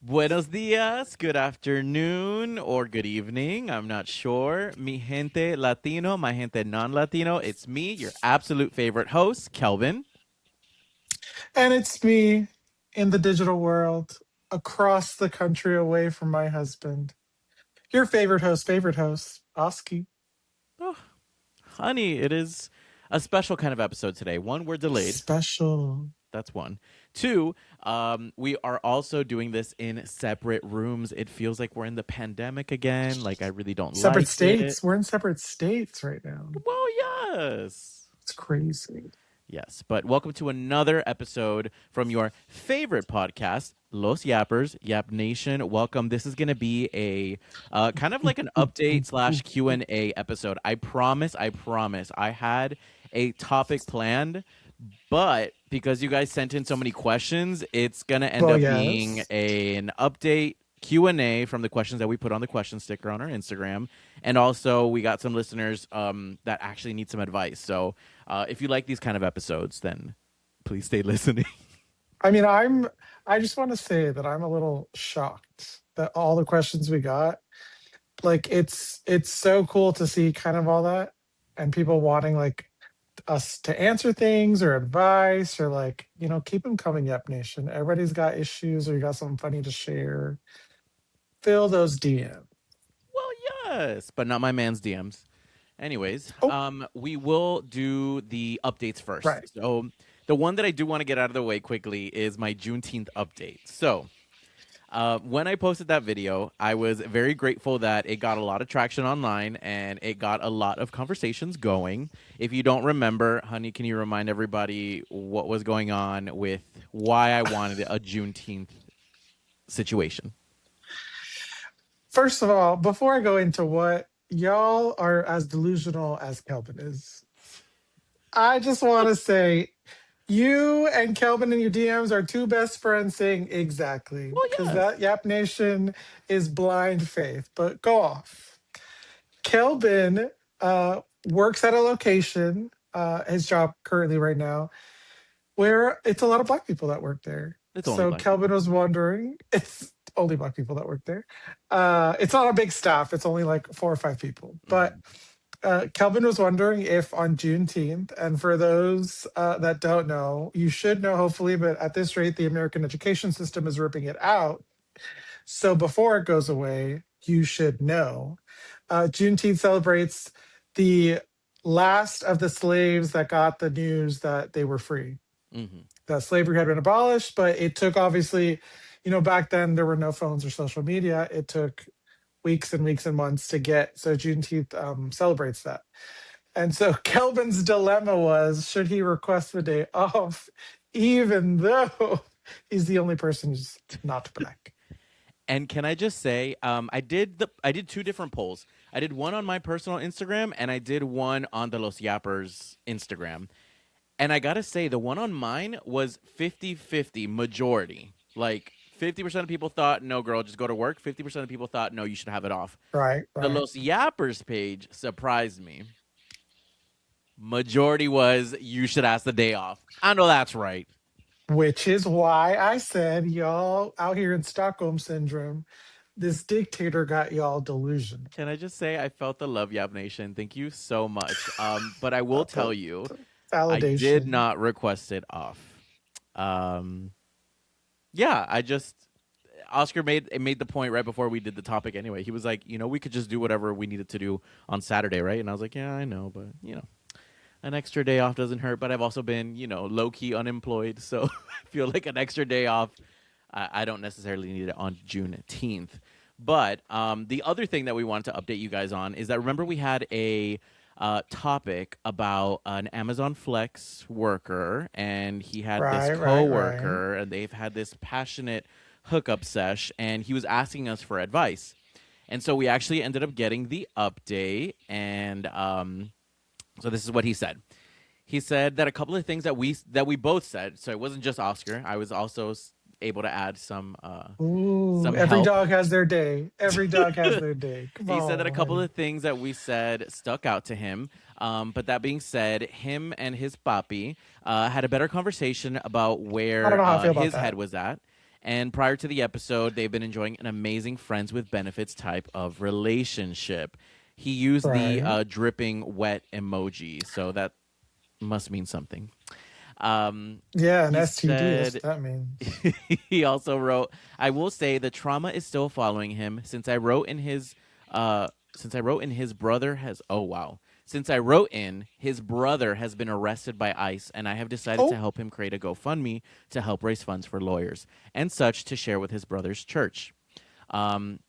Buenos dias, good afternoon, or good evening. I'm not sure. Mi gente Latino, my gente non Latino. It's me, your absolute favorite host, Kelvin. And it's me in the digital world, across the country away from my husband. Your favorite host, Oski. Oh, honey, it is a special kind of episode today. One, we're delayed. Special. That's one. Two, we are also doing this in separate rooms. It feels like we're in the pandemic again. Like, I really don't Separate like it. states. We're in separate states right now. Well, yes. It's crazy. Yes, but welcome to another episode from your favorite podcast, Los Yappers, Yap Nation. Welcome. This is going to be a kind of like an update slash Q&A episode. I promise. I had a topic planned, but because you guys sent in so many questions, it's going to end Well, up being yes. an update Q&A from the questions that we put on the question sticker on our Instagram. And also, we got some listeners that actually need some advice. So if you like these kind of episodes, then please stay listening. I mean, I just want to say that I'm a little shocked that all the questions we got, like it's so cool to see kind of all that and people wanting like us to answer things or advice or like keep them coming, Yep Nation. Everybody's got issues or you got something funny to share, fill those DM. Well, yes, but not my man's DMs. Anyways, Oh, we will do the updates right. first. So the one that I do want to get out of the way quickly is my Juneteenth update. So when I posted that video, I was very grateful that it got a lot of traction online and it got a lot of conversations going. If you don't remember, honey, can you remind everybody what was going on with why I wanted a Juneteenth situation? First of all, before I go into what y'all are as delusional as Kelvin is, I just want to say you and Kelvin in your DMs are two best friends saying exactly Well, because yes. that Yap Nation is blind faith. But go off. Kelvin works at a location, his job currently right now, where it's a lot of Black people that work there. It's only So black Kelvin people. was wondering, it's only Black people that work there. It's not a big staff, it's only like 4 or 5 people. But Hmm. Kelvin was wondering if on Juneteenth, and for those that don't know, you should know hopefully, but at this rate, the American education system is ripping it out. So before it goes away, you should know. Juneteenth celebrates the last of the slaves that got the news that they were free. Hmm. That slavery had been abolished, but it took obviously, back then there were no phones or social media. It took weeks and weeks and months to get. So Juneteenth celebrates that. And so Kelvin's dilemma was should he request the day off, even though he's the only person who's not Black? And can I just say, I did two different polls. I did one on my personal Instagram, and I did one on the Los Yappers Instagram. And I gotta say, the one on mine was 50-50 majority. Like 50% of people thought, no, girl, just go to work. 50% of people thought, no, you should have it off. Right, The right. Los Yappers page surprised me. Majority was, you should ask the day off. I know that's right. Which is why I said, y'all out here in Stockholm syndrome, this dictator got y'all delusional. Can I just say, I felt the love, Yap Nation. Thank you so much. But I will Not tell you, the I did validation. not request it off. Um, yeah, I just Oscar made the point right before we did the topic anyway. He was like, we could just do whatever we needed to do on Saturday, right? And I was like, yeah, I know, but an extra day off doesn't hurt. But I've also been, low key unemployed, so I feel like an extra day off. I don't necessarily need it on Juneteenth. But the other thing that we wanted to update you guys on is that remember we had a topic about an Amazon Flex worker, and he had this Right, right, right. coworker, and they've had this passionate hookup sesh, and he was asking us for advice. And so we actually ended up getting the update, and so this is what he said. He said that a couple of things that we both said. So it wasn't just Oscar. I was also able to add Ooh, some every help. dog has their day. Every dog has their day. Come He said that a on, couple honey. of things that we said stuck out to him. But that being said, him and his papi had a better conversation about I don't where know how I feel about his head that. was at. And prior to the episode, they've been enjoying an amazing friends with benefits type of relationship. He used the Right. dripping wet emoji, so that must mean something. Um, Yeah, an he STD. That's said what that means. he also wrote, "I will say the trauma is still following him since I wrote in his brother has oh wow. Since I wrote in his brother has been arrested by ICE and I have decided to Oh, help him create a GoFundMe to help raise funds for lawyers and such to share with his brother's church."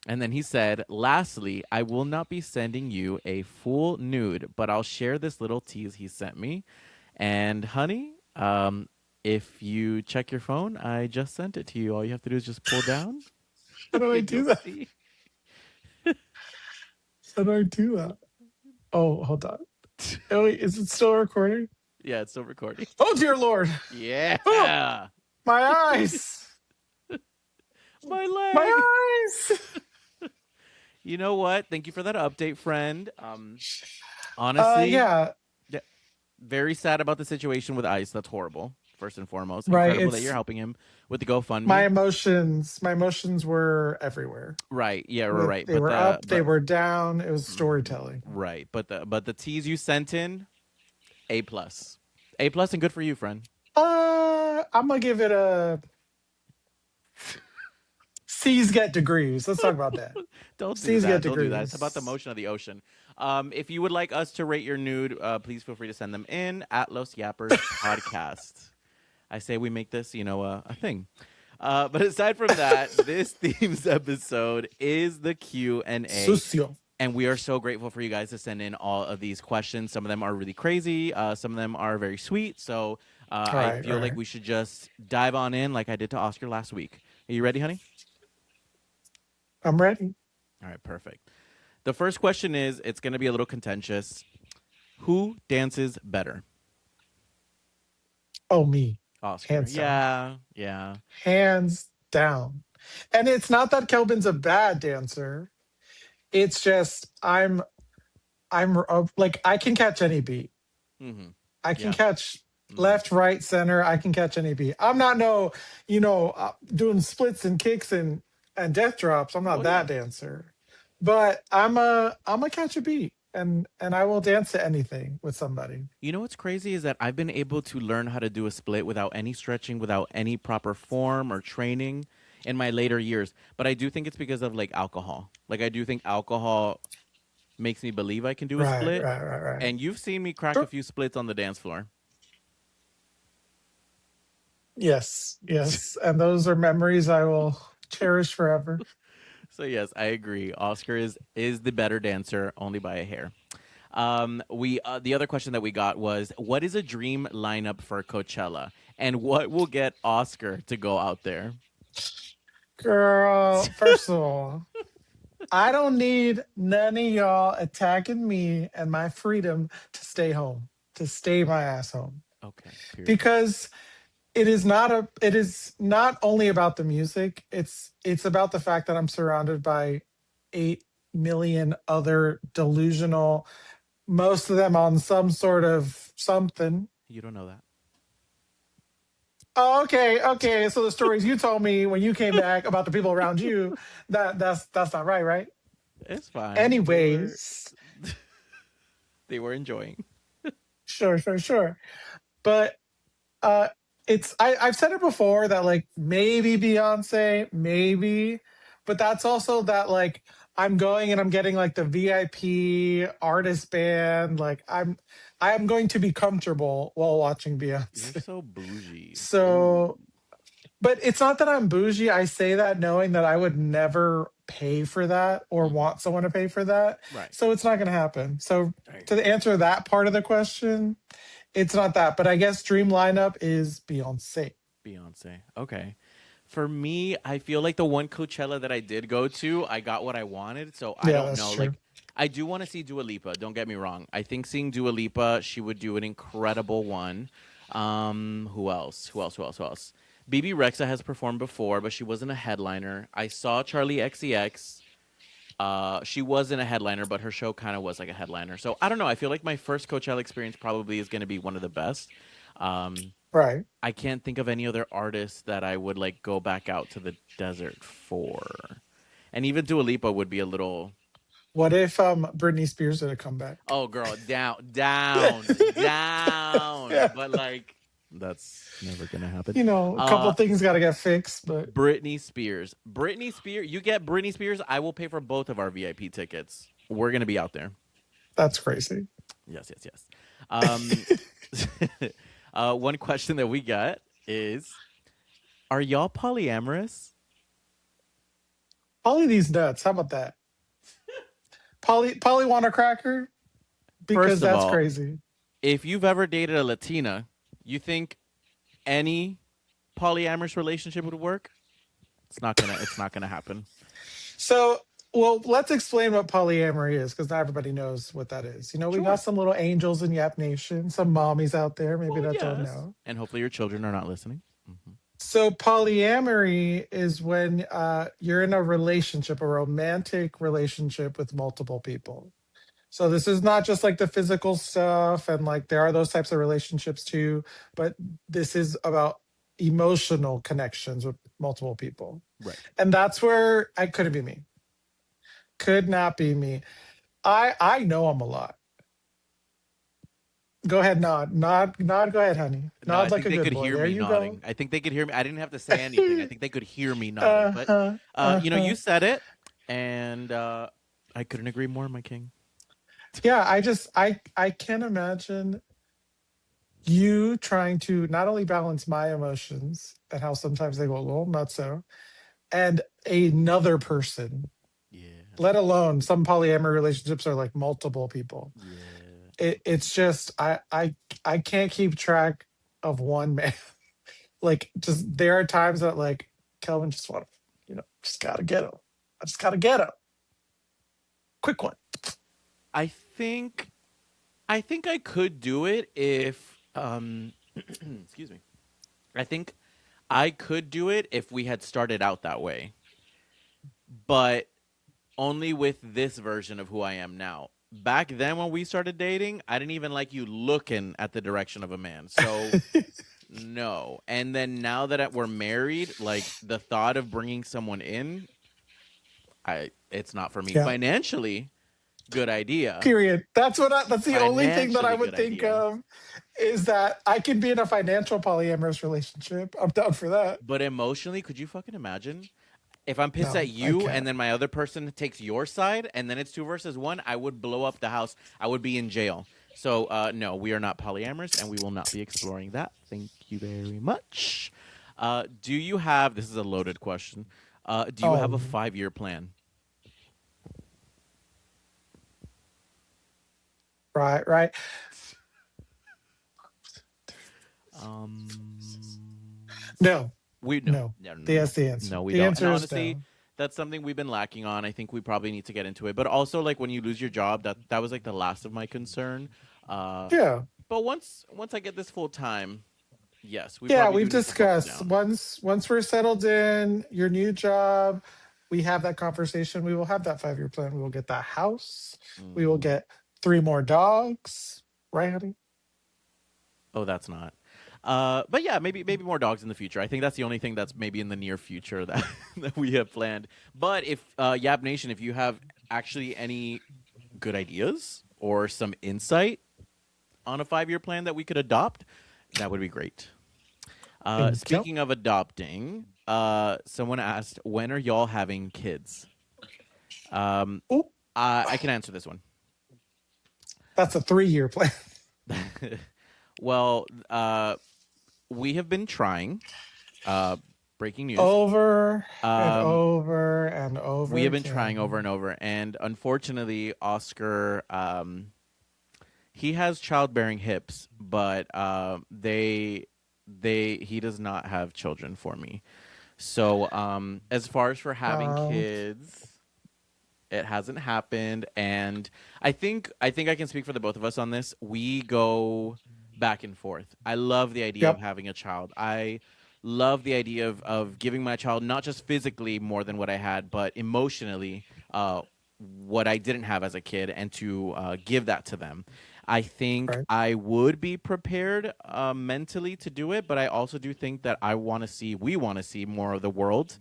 And then he said, "Lastly, I will not be sending you a full nude, but I'll share this little tease he sent me. And honey, if you check your phone, I just sent it to you. All you have to do is just pull down, how do I and do you'll that? see." How do I do that? Oh, hold on. Oh, wait, is it still recording? Yeah, it's still recording. Oh, dear Lord. Oh, Yeah, my eyes. my My leg. eyes. You know what? Thank you for that update, friend. Honestly, Yeah, yeah, very sad about the situation with Ice. That's horrible. First and foremost, right. incredible that you're It's helping him with the my GoFundMe. emotions. My emotions were everywhere. Right. Yeah. Right. They But were the up, they but were down. It was mhm, storytelling. right. But the teas you sent in, A plus, A plus, and good for you, friend. I'm gonna give it a C's get degrees. Let's talk about that. Don't do C's get that. Don't do that. It's about the degrees. motion of the ocean. If you would like us to rate your nude, please feel free to send them in at Los Yappers Podcast. I say we make this, a thing. But aside from that, this themes episode is the Q&A. Sucio. And we are so grateful for you guys to send in all of these questions. Some of them are really crazy. Some of them are very sweet. So I Right, feel like right. we should just dive on in like I did to Oscar last week. Are you ready, honey? I'm ready. All right, perfect. The first question is, it's going to be a little contentious. Who dances better? Oh, me. Oscar. Hands down. Yeah, yeah. Hands down. And it's not that Kelvin's a bad dancer. It's just like I can catch any beat. Mm-hmm. I can Yeah. catch Mm-hmm. left, right, center. I can catch any beat. I'm not doing splits and kicks and death drops. I'm not Oh yeah. that dancer, but I'm a catch a beat and I will dance to anything with somebody. You know what's crazy is that I've been able to learn how to do a split without any stretching, without any proper form or training in my later years. But I do think it's because of like alcohol. Like I do think alcohol makes me believe I can do a Right, split. right, right, right. And you've seen me crack a Sure. few splits on the dance floor. Yes, yes, and those are memories I will cherish forever. So yes, I agree. Oscar is the better dancer only by a hair. We the other question that we got was, what is a dream lineup for Coachella, and what will get Oscar to go out there? Girl, first of all, I don't need none of y'all attacking me and my freedom to stay home, to stay my ass home. Okay, period. Because it is not only about the music, it's about the fact that I'm surrounded by 8 million other delusional, most of them on some sort of something. You don't know that. Oh, okay, okay. So the stories you told me when you came back about the people around you, that's not right, right? It's fine. Anyways, They were enjoying. sure, sure, sure. But uh I've said it before that like maybe Beyonce, maybe, but that's also that like I'm going and I'm getting like the VIP artist band. Like I am going to be comfortable while watching You're Beyonce. so bougie. Ooh. So, but it's not that I'm bougie. I say that knowing that I would never pay for that or Hmm. want someone to pay for that. Right. So it's not going to happen. So Right. to answer that part of the question, it's not that, but I guess dream lineup is Beyonce. Beyonce. Okay. For me, I feel like the one Coachella that I did go to, I got what I wanted. So I Yeah, don't that's know. true. Like, I do want to see Dua Lipa. Don't get me wrong. I think seeing Dua Lipa, she would do an incredible one. Who else? Who else? Who else? Who else? BB Rexa has performed before, but she wasn't a headliner. I saw Charlie XCX. She wasn't a headliner, but her show kind of was like a headliner. So I don't know. I feel like my first Coachella experience probably is going to be one of the best. Um, Right. I can't think of any other artists that I would like go back out to the desert for. And even Dua Lipa would be a little. What if Britney Spears did a comeback? Oh, girl, down, down, down. Yeah. But like, that's never gonna happen. You know, a couple Uh, things got to get fixed, but Britney Spears. Britney Spears. You get Britney Spears. I will pay for both of our VIP tickets. We're gonna be out there. that's crazy. Yes, yes, yes. One question that we got is: are y'all polyamorous? Polly these nuts. How about that? Polly want a cracker because First of that's all, crazy. if you've ever dated a Latina, you think any polyamorous relationship would work? It's not gonna. It's not gonna happen. So, well, let's explain what polyamory is because not everybody knows what that is. You know, we got Sure. some little angels in Yap Nation, some mommies out there maybe Well, that don't yes. know. And hopefully your children are not listening. Hmm. So, polyamory is when you're in a relationship, a romantic relationship with multiple people. So, this is not just like the physical stuff, and like there are those types of relationships too, but this is about emotional connections with multiple people. Right. And that's where I couldn't be me. Could not be me. I know I'm a lot. Go ahead, nod. Go ahead, honey. No, I Nod like think a they good could boy. hear There me you go. nodding. I think they could hear me. I didn't have to say anything. I think they could hear me nodding. But, Uh-huh. you Uh-huh. said it, and I couldn't agree more, my king. Yeah, I can't imagine you trying to not only balance my emotions and how sometimes they go a little nuts so, and another person, Yeah. let alone some polyamory relationships are like multiple people. Yeah. It's just I can't keep track of one man. Like just there are times that like Kelvin just want to, just gotta get him. I just gotta get him. Quick one. I think I could do it if excuse me. I think I could do it if we had started out that way. But only with this version of who I am now. Back then when we started dating, I didn't even like you looking at the direction of a man. So no. And then now that we're married, like the thought of bringing someone in, it's not for me. Yeah. Financially, good idea. Period. That's the only thing that I Financially, would good think idea. of is that I can be in a financial polyamorous relationship. I'm down for that. But emotionally, could you fucking imagine? If I'm pissed at No, I you and can't. then my other person takes your side and then it's two versus one, I would blow up the house. I would be in jail. So, no, we are not polyamorous and we will not be exploring that. Thank you very much. Do you have, this is a loaded question, do you have a Oh, 5 year plan? right, right. Um, No, We no, no. no, no, no, That's the answer. no, we The don't. And answer is honestly, no. that's something we've been lacking on. I think we probably need to get into it. But also, like when you lose your job, that was like the last of my concern. Uh, Yeah. but once I get this full time, yes, we Yeah, probably we've do need to buckle discussed down. once we're settled in your new job, we have that conversation. We will have that 5-year plan. We will get that house. We will Hmm. get 3 more dogs. Right, honey? Oh, that's not. But yeah, maybe more dogs in the future. I think that's the only thing that's maybe in the near future that that we have planned. But if Yap Nation, if you have actually any good ideas or some insight on a 5 year plan that we could adopt, that would be great. Thank you. Speaking of adopting, someone asked, when are y'all having kids? Um, Oh, I can answer this one. that's a 3-year plan. Well, we have been trying. Uh, breaking news. Over and Um, over and we over have been trying over again. and over, and unfortunately, Oscar, he has childbearing hips, but he does not have children for me. So, as far as for having Wow. kids, it hasn't happened, and I think I can speak for the both of us on this. We go back and forth. I love the idea of Yep. having a child. I love the idea of giving my child not just physically more than what I had, but emotionally what I didn't have as a kid, and to give that to them. I think right? I would be prepared mentally to do it, but I also do think that we want to see more of the world.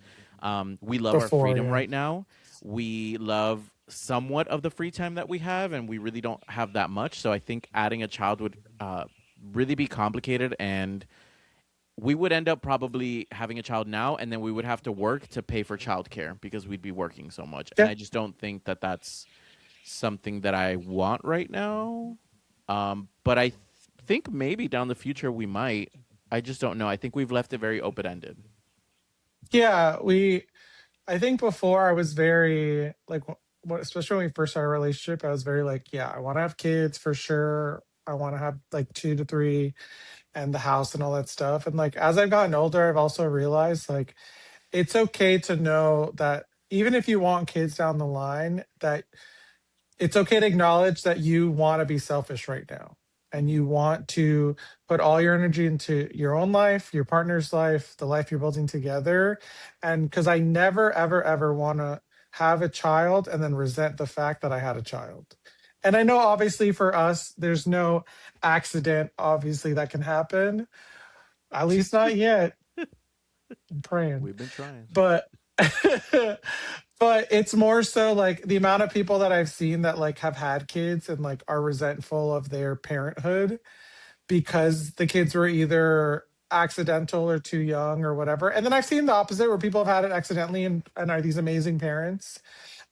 We love our Before, freedom yeah. right now. We love somewhat of the free time that we have, and we really don't have that much. So I think adding a child would really be complicated, and we would end up probably having a child now, and then we would have to work to pay for childcare because we'd be working so much. And Yeah. I just don't think that that's something that I want right now. But I think maybe down the future we might. I just don't know. I think we've left it very open ended. Yeah, I think before I was very like, especially when we first started our relationship, I was very like, yeah, I want to have kids for sure. I want to have like 2 to 3 and the house and all that stuff. And like, as I've gotten older, I've also realized like, it's okay to know that even if you want kids down the line, that it's okay to acknowledge that you want to be selfish right now and you want to put all your energy into your own life, your partner's life, the life you're building together. And because I never, ever, ever want to have a child and then resent the fact that I had a child. And I know obviously for us, there's no accident, obviously, that can happen, at least not yet. I'm praying. We've been trying. But but it's more so like the amount of people that I've seen that like have had kids and like are resentful of their parenthood because the kids were either accidental or too young or whatever. And then I've seen the opposite where people have had it accidentally and are these amazing parents.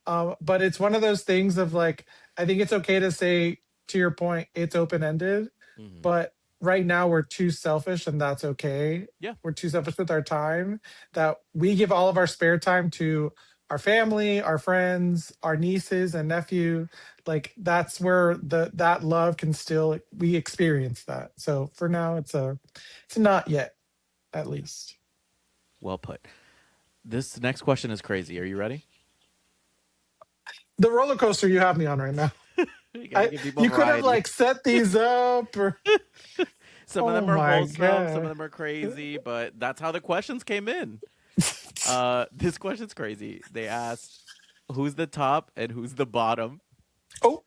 But it's one of those things of like, I think it's okay to say, to your point, it's open ended. Hmm. But right now, we're too selfish, and that's okay. Yeah. We're too selfish with our time that we give all of our spare time to our family, our friends, our nieces and nephew. Like that's where that love can still we experience that. So for now, it's not yet, at least. Well put. This next question is crazy. Are you ready? The roller coaster you have me on right now. You gotta I give people you could have variety. like set these up or Some of oh them are my wholesome, some of god. them are crazy, but that's how the questions came in. This question's crazy. They asked, "Who's the top and who's the bottom?" Oh,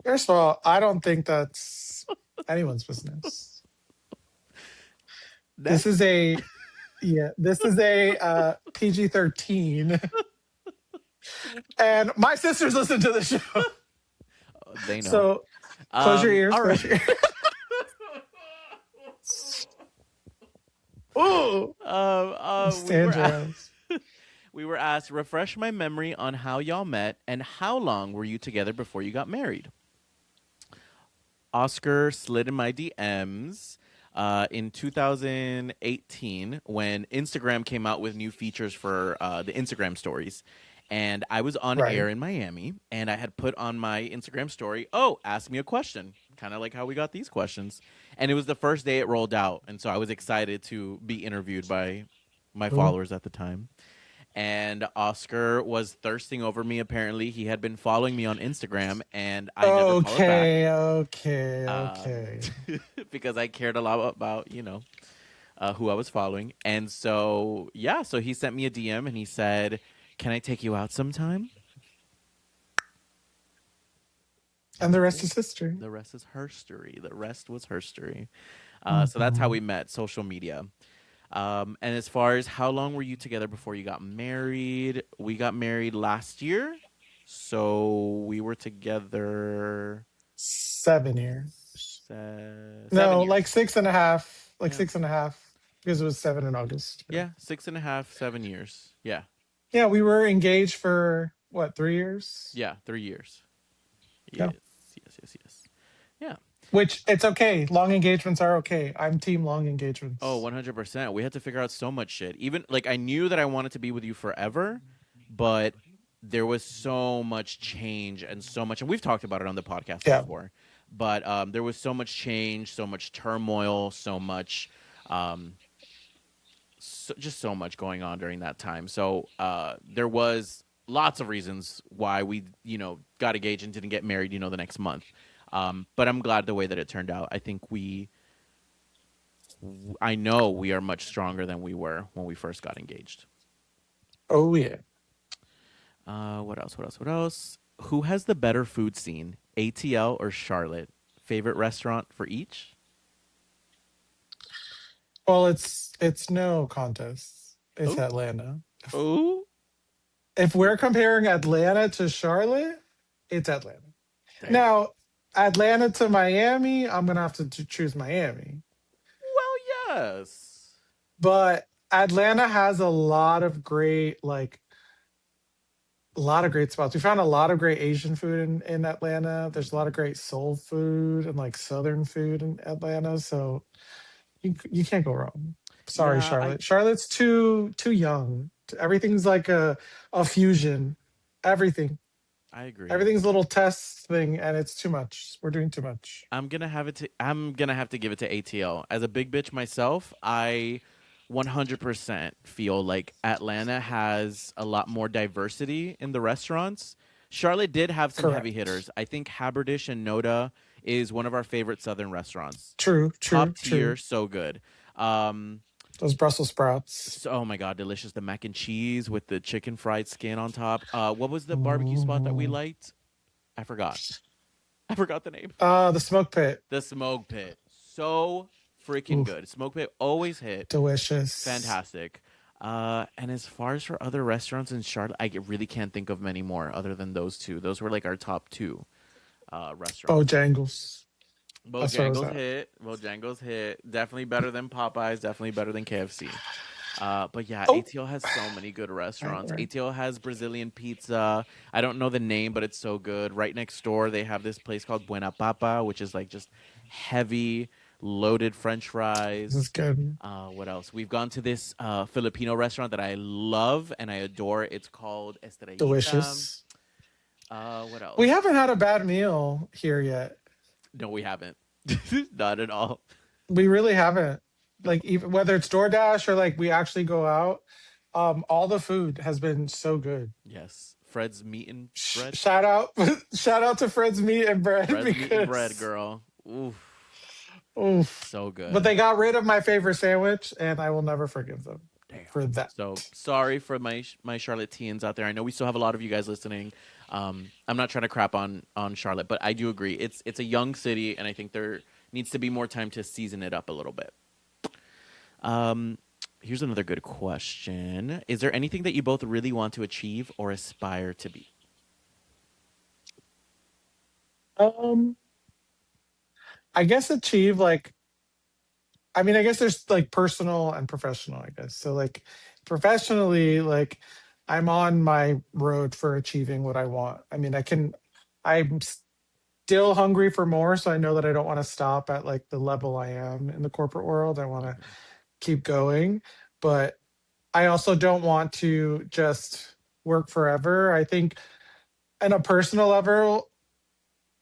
first of all, I don't think that's anyone's business. This is Next, a yeah, this is a PG-13, and my sisters listen to the show. they know. So close your ears, All right. close your ears. Oh, We stand your grounds. we were asked, refresh my memory on how y'all met and how long were you together before you got married. Oscar slid in my DMs in 2018 when Instagram came out with new features for the Instagram stories. And I was on Right. air in Miami, and I had put on my Instagram story, "Oh, ask me a question," kind of like how we got these questions. And it was the first day it rolled out, and so I was excited to be interviewed by my Oh, followers at the time. And Oscar was thirsting over me. Apparently, he had been following me on Instagram, and I never followed back okay, okay, um, okay. because I cared a lot about who I was following. And so yeah, so he sent me a DM and he said, "Can I take you out sometime?" And And the we rest did. is history. The rest is her story. The rest was her story. So that's how Mhm. we met, social media. And as far as how long were you together before you got married? We got married last year. So we were together 7 years. 7 No, like years. six and a half, like Yeah. 6.5, because it was 7 in August. Yeah. Yeah. 6.5, 7 years. Yeah. Yeah, we were engaged for what, 3 years? Yeah. 3 years. Yeah. Yes. Yes. Yes. Yes. Yeah. Which it's okay. Long engagements are okay. I'm team long Oh, engagements. 100%. We had to figure out so much shit. Even like I knew that I wanted to be with you forever, but there was so much change and so much, and we've talked about it on the podcast Yeah. before, but there was so much change, so much turmoil, so much, um, just so much going on during that time. So there was lots of reasons why we, got engaged and didn't get married, the next month. But I'm glad the way that it turned out. I know we are much stronger than we were when we first got engaged. Oh yeah. What else? What else? What else? Who has the better food scene? ATL or Charlotte? Favorite restaurant for each? Well, it's no contest. It's Oh, Atlanta. oh, If we're comparing Atlanta to Charlotte, it's Atlanta. damn. Now, Atlanta to Miami, I'm gonna have to choose Miami. Well, yes. But Atlanta has a lot of great spots. We found a lot of great Asian food in Atlanta. There's a lot of great soul food and like Southern food in Atlanta. So you can't go wrong. Sorry, Yeah, I Charlotte. Charlotte's too young. Everything's like a fusion. Everything. I agree. Everything's a little test thing, and it's too much. We're doing too much. I'm gonna have to give it to ATL. As a big bitch myself, I 100% feel like Atlanta has a lot more diversity in the restaurants. Charlotte did have some heavy Correct. hitters. I think Haberdish and Noda is one of our favorite southern restaurants. True, Top true, tier, true. so good. Um, Those Brussels sprouts. oh my god, delicious. The mac and cheese with the chicken fried skin on top. What was the barbecue spot that we Mm. liked? I forgot. I forgot the name. The smoke pit. The Smoke Pit. So freaking Ooh, good. Smoke Pit always hit. delicious. Fantastic. And as far as for other restaurants in Charlotte, really can't think of many more other than those two. Those were like our top two restaurants. Bojangles. That's where I was Bojangles at. hit. Bojangles hit. Definitely better than Popeyes. Definitely better than KFC. But yeah, Oh, ATL has so many good right, restaurants. right. ATL has Brazilian pizza. I don't know the name, but it's so good. Right next door, they have this place called Buena Papa, which is like just heavy, loaded French This is fries. good. What else? We've gone to this Filipino restaurant that I love and I adore. It's called Estrellita. Delicious. What We else? haven't had a bad meal here yet. No, we haven't. Not at all. We really haven't. Like even whether it's DoorDash or like we actually go out, all the food has been so good. Yes, Fred's meat and bread. Shout out, shout out to Fred's Meat and Bread Fred's meat and bread, because, girl. Oof, oof. so But good. they got rid of my favorite sandwich, and I will never forgive them Damn. for that. So sorry for my Charlotteans out there. I know we still have a lot of you guys listening. I'm not trying to crap on Charlotte, but I do agree. It's a young city, and I think there needs to be more time to season it up a little bit. Um, Here's another good question: is there anything that you both really want to achieve or aspire to be? Um, I guess achieve like I mean, I guess there's like personal and professional, I guess. So like professionally, like I'm on my road for achieving what I want. I mean, I'm still hungry for more, so I know that I don't want to stop at like the level I am in the corporate world. I want to Mhm. keep going, but I also don't want to just work forever. I think on a personal level,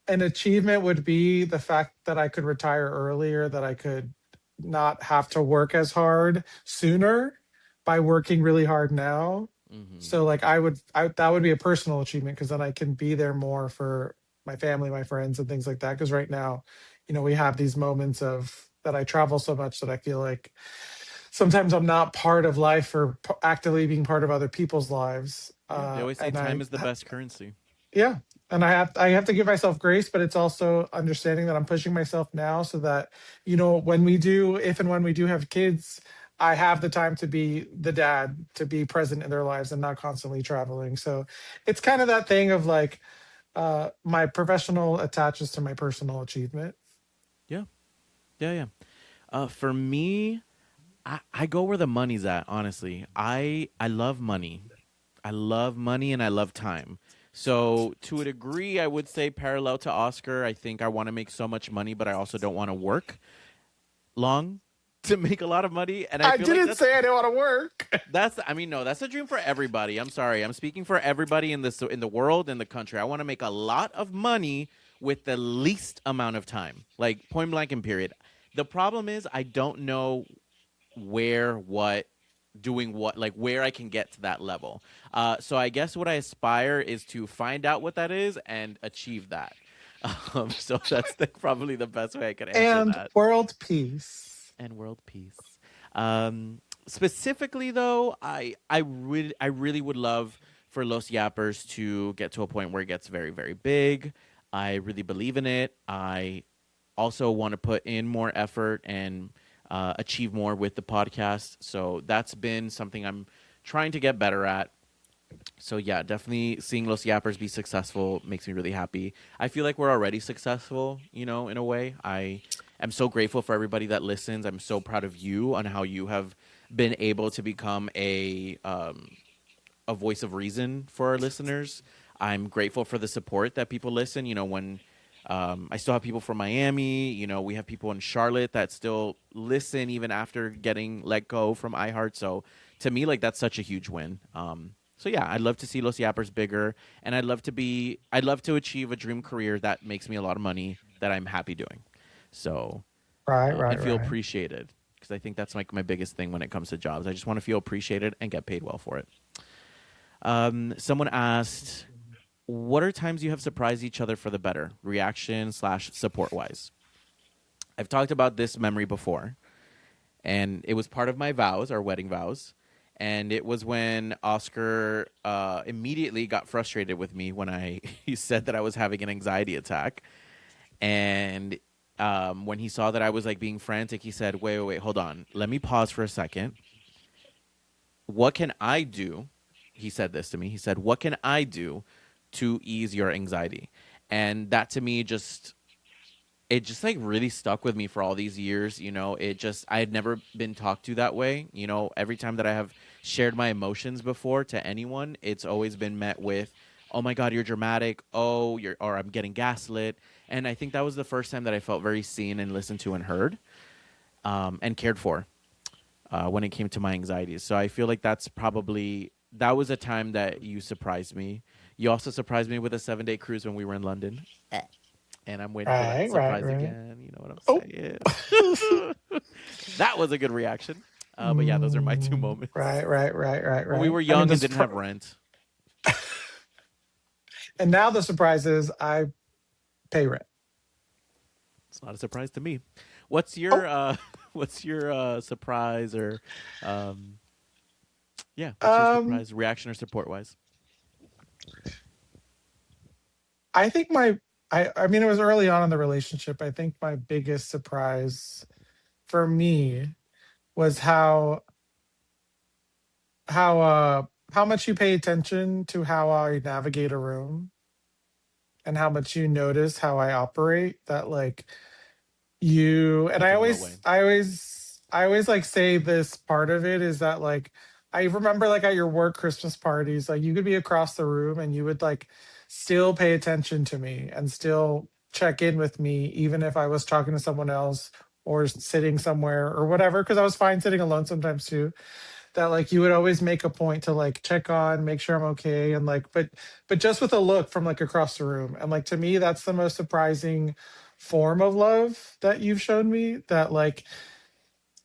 an achievement would be the fact that I could retire earlier, that I could not have to work as hard sooner by working really hard now. Mhm. So like that would be a personal achievement because then I can be there more for my family, my friends and things like that. Because right now, we have these moments of that I travel so much that I feel like sometimes I'm not part of life or actively being part of other people's lives. Yeah, they always say And time is the best currency. yeah, and I have to give myself grace, but it's also understanding that I'm pushing myself now so that when we do, if and when we do have kids, I have the time to be the dad, to be present in their lives and not constantly traveling. So it's kind of that thing of like my professional attaches to my personal achievement. Yeah, yeah, yeah. For me, I go where the money's at. Honestly, I love money. I love money and I love time. So to a degree, I would say parallel to Oscar. I think I want to make so much money, but I also don't want to work long to make a lot of money. And I I feel like didn't say I didn't want to work. that's I mean no, that's a dream for everybody. I'm sorry, I'm speaking for everybody in the world in the country. I want to make a lot of money with the least amount of time, like point blank and period. The problem is I don't know where what doing what like where I can get to that level. So I guess what I aspire is to find out what that is and achieve that. So that's probably the best way I could answer And that. world peace. And world peace. Specifically though, I really would love for Los Yappers to get to a point where it gets very very big. I really believe in it. I also want to put in more effort and achieve more with the podcast. So that's been something I'm trying to get better at. So yeah, definitely seeing Los Yappers be successful makes me really happy. I feel like we're already successful, you know, in a way. I am so grateful for everybody that listens. I'm so proud of you on how you have been able to become a voice of reason for our listeners. I'm grateful for the support that people listen. You know, when I still have people from Miami, you know, we have people in Charlotte that still listen even after getting let go from iHeart. So to me, like that's such a huge win. So yeah, I'd love to see Los Yappers bigger, and I'd love to achieve a dream career that makes me a lot of money that I'm happy doing. So Right, and right, feel right. appreciated because I think that's like my biggest thing when it comes to jobs. I just want to feel appreciated and get paid well for it. Someone asked, "What are times you have surprised each other for the better, reaction slash support wise?" I've talked about this memory before, and it was part of my vows, our wedding vows. And it was when Oscar immediately got frustrated with me when I he said that I was having an anxiety attack, and when he saw that I was like being frantic, he said, "Wait, wait, wait, hold on. Let me pause for a second. What can I do?" He said this to me. He said, "What can I do to ease your anxiety?" And that to me just it just like really stuck with me for all these years. You know, it just I had never been talked to that way. You know, every time that I have shared my emotions before to anyone, it's always been met with, "Oh my God, you're dramatic. Oh, you're," or "I'm getting gaslit." And I think that was the first time that I felt very seen and listened to and heard, and cared for when it came to my anxieties. So I feel like that was a time that you surprised me. You also surprised me with a 7-day cruise when we were in London, and I'm waiting for that Right, right, surprise right. again. You know what I'm Oh. saying? That was a good reaction. But yeah, those are my two moments. Right, right, right, right, When we right. were I mean, young and didn't have rent. and now the surprise is I pay rent. It's not a surprise to me. What's your Oh, what's your surprise or um yeah, what's your um, surprise reaction or support wise? I think I mean, it was early on in the relationship. I think my biggest surprise for me was how how much you pay attention to how I navigate a room and how much you notice how I operate. That like you and Like in what way? I always like say this part of it is that like I remember like at your work Christmas parties, like you could be across the room and you would like still pay attention to me and still check in with me even if I was talking to someone else or sitting somewhere or whatever, because I was fine sitting alone sometimes too. That like you would always make a point to like check on, make sure I'm okay, and like but just with a look from like across the room. And like to me that's the most surprising form of love that you've shown me, that like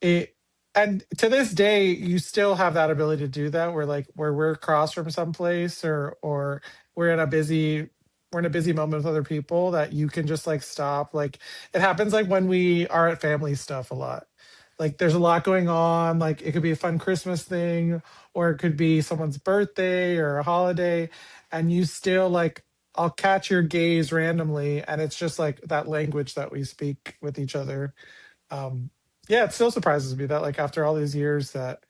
it, and to this day you still have that ability to do that, where like where we're across from someplace or we're in a busy we're in a busy moment with other people, that you can just like stop. Like it happens like when we are at family stuff a lot, like there's a lot going on, like it could be a fun Christmas thing or it could be someone's birthday or a holiday, and you still like I'll catch your gaze randomly and it's just like that language that we speak with each other. um yeah, it still surprises me that like after all these years that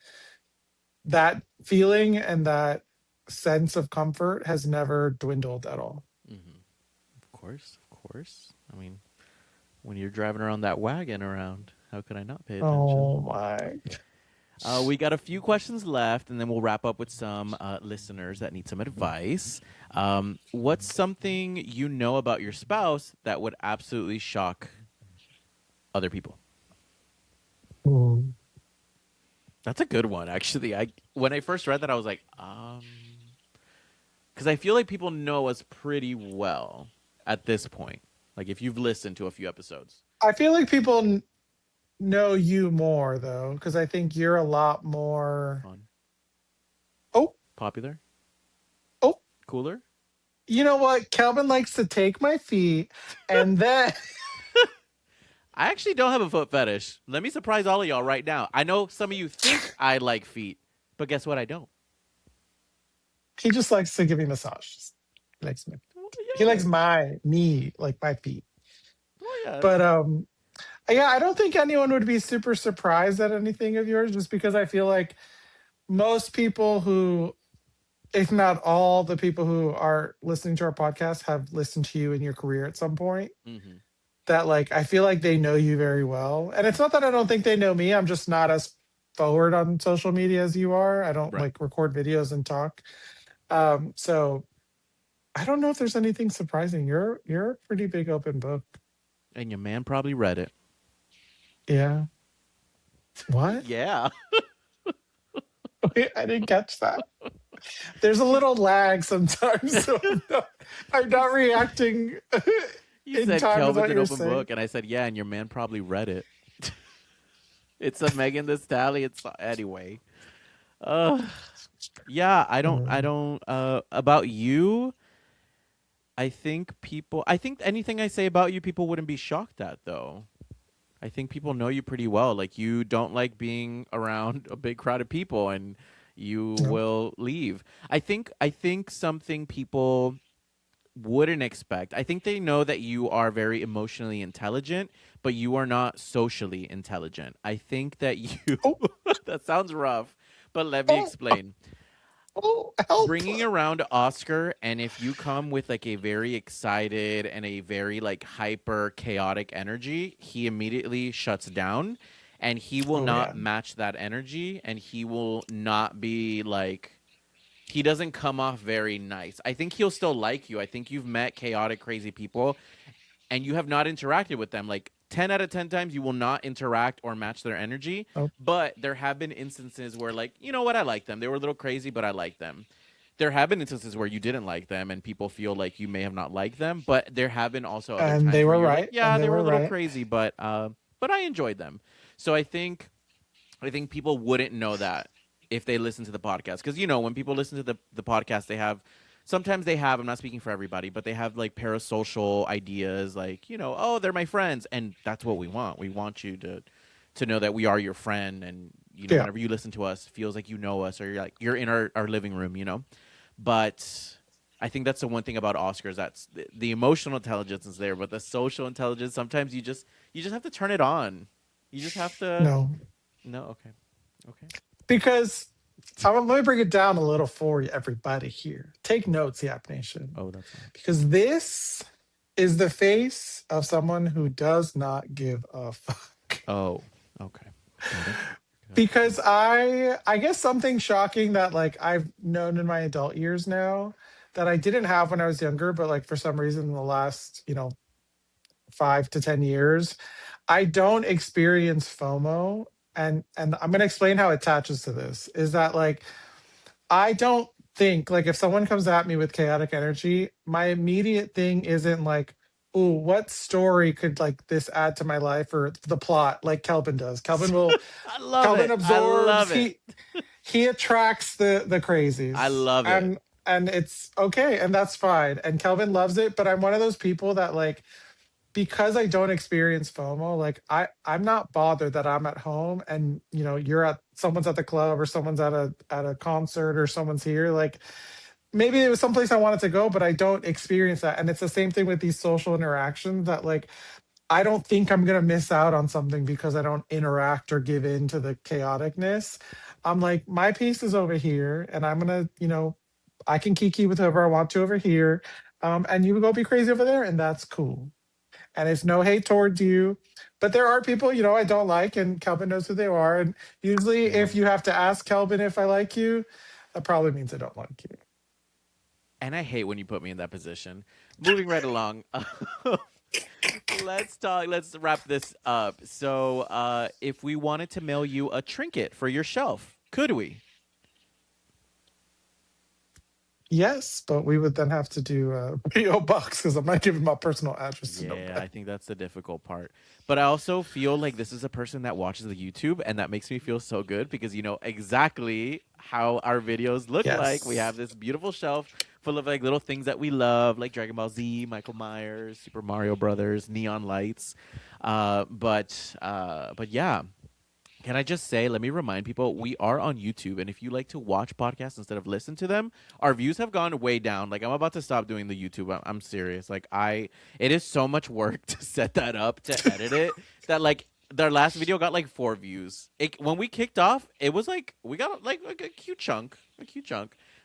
that feeling and that sense of comfort has never dwindled at all. Hmm. Of course, of course. I mean, when you're driving around that wagon around, how could I not pay attention? Oh my. We got a few questions left, and then we'll wrap up with some listeners that need some advice. What's something you know about your spouse that would absolutely shock other people? Mm. That's a good one, actually. I when I first read that, I was like, because I feel like people know us pretty well at this point. Like if you've listened to a few episodes, I feel like people know you more though, because I think you're a lot more. fun, Oh, popular, oh, cooler. you know what? Calvin likes to take my feet and then I actually don't have a foot fetish. Let me surprise all of y'all right now. I know some of you think I like feet, but guess what? I don't. he just likes to give me massages. He likes me. he likes Yeah. me, like my feet. Well, yeah. But yeah, I don't think anyone would be super surprised at anything of yours, just because I feel like most people who, if not all the people who are listening to our podcast, have listened to you in your career at some point. Hmm. That like I feel like they know you very well. And it's not that I don't think they know me. I'm just not as forward on social media as you are. I don't Right. like record videos and talk. So I don't know if there's anything surprising. You're a pretty big open book. And your man probably read it. Yeah. What? Yeah. Wait, I didn't catch that. There's a little lag sometimes, so I'm You, not s- reacting you in said time with Kelvin's what an you're open saying. book, and I said, yeah, and your man probably read it. It's a Megan the Stallion song. Anyway. Uh, yeah, I Um, don't, about you, I think anything I say about you, people wouldn't be shocked at, though. I think people know you pretty well. Like, you don't like being around a big crowd of people, and you no. will leave. I think something people wouldn't expect. I think they know that you are very emotionally intelligent, but you are not socially intelligent. I think that you Oh, that sounds rough, but let me oh, explain. oh, help. Bringing around Oscar, and if you come with like a very excited and a very like hyper chaotic energy, he immediately shuts down, and he will Oh not yeah. match that energy, and he will not be like, he doesn't come off very nice. I think he'll still like you. I think you've met chaotic, crazy people, and you have not interacted with them. Like 10 out of 10 times, you will not interact or match their energy. Oh, But there have been instances where, like, you know what, I like them. They were a little crazy, but I like them. There have been instances where you didn't like them, and people feel like you may have not liked them. But there have been also other and they times where were you're like, right. And yeah, they they were a were little right. crazy, but I enjoyed them. So I think people wouldn't know that if they listen to the podcast. Because, you know, when people listen to the podcast, they have, sometimes they have, I'm not speaking for everybody, but they have like parasocial ideas like, you know, oh, they're my friends. And that's what we want. We want you to know that we are your friend. And, you know, Yeah. whenever you listen to us, it feels like you know us, or you're like, you're in our living room, you know? But I think that's the one thing about Oscars. That's the emotional intelligence is there, but the social intelligence, sometimes you just have to turn it on. You just have to, No. no, okay. Okay. Because let me bring it down a little for you, everybody here. Take notes, Yap Nation. Oh, that's fine. Because this is the face of someone who does not give a fuck. Oh, okay. Got it. Got it. Got Because it. I guess something shocking that like I've known in my adult years now that I didn't have when I was younger, but like for some reason in the last, 5 to 10 years, I don't experience FOMO. And I'm gonna explain how it attaches to this. Is that like I don't think like if someone comes at me with chaotic energy, my immediate thing isn't like, oh, what story could like this add to my life or the plot like Kelvin does. I love Kelvin it. I absorbs, love it. he attracts the I crazies. love it. And it's okay and that's fine. And Kelvin loves it, but I'm one of those people that like because I don't experience FOMO, like I'm not bothered that I'm at home and you're at someone's at the club or someone's at a concert or someone's here. Like maybe it was someplace I wanted to go, but I don't experience that. And it's the same thing with these social interactions that like I don't think I'm gonna miss out on something because I don't interact or give in to the chaoticness. I'm like, my piece is over here, and I'm gonna, I can kiki with whoever I want to over here. And you go be crazy over there, and that's cool. And it's no hate towards you. But there are people, I don't like, and Kelvin knows who they are. And usually, Yeah. if you have to ask Kelvin if I like you, that probably means I don't like you. And I hate when you put me in that position. Moving right along. Let's talk. Let's wrap this up. So, if we wanted to mail you a trinket for your shelf, could we? Yes, but we would then have to do a PO box because I'm not giving my personal address to Yeah, nobody. I think that's the difficult part. But I also feel like this is a person that watches the YouTube, and that makes me feel so good because you know exactly how our videos look like. We have Yes. this beautiful shelf full of like little things that we love, like Dragon Ball Z, Michael Myers, Super Mario Brothers, neon lights. But yeah, Can I just say, let me remind people, we are on YouTube, and if you like to watch podcasts instead of listen to them, our views have gone way down. Like, I'm about to stop doing the YouTube. I'm serious. Like, it is so much work to set that up, to edit it, that like their last video got like 4 views. When we kicked off, it was like we got like a cute chunk.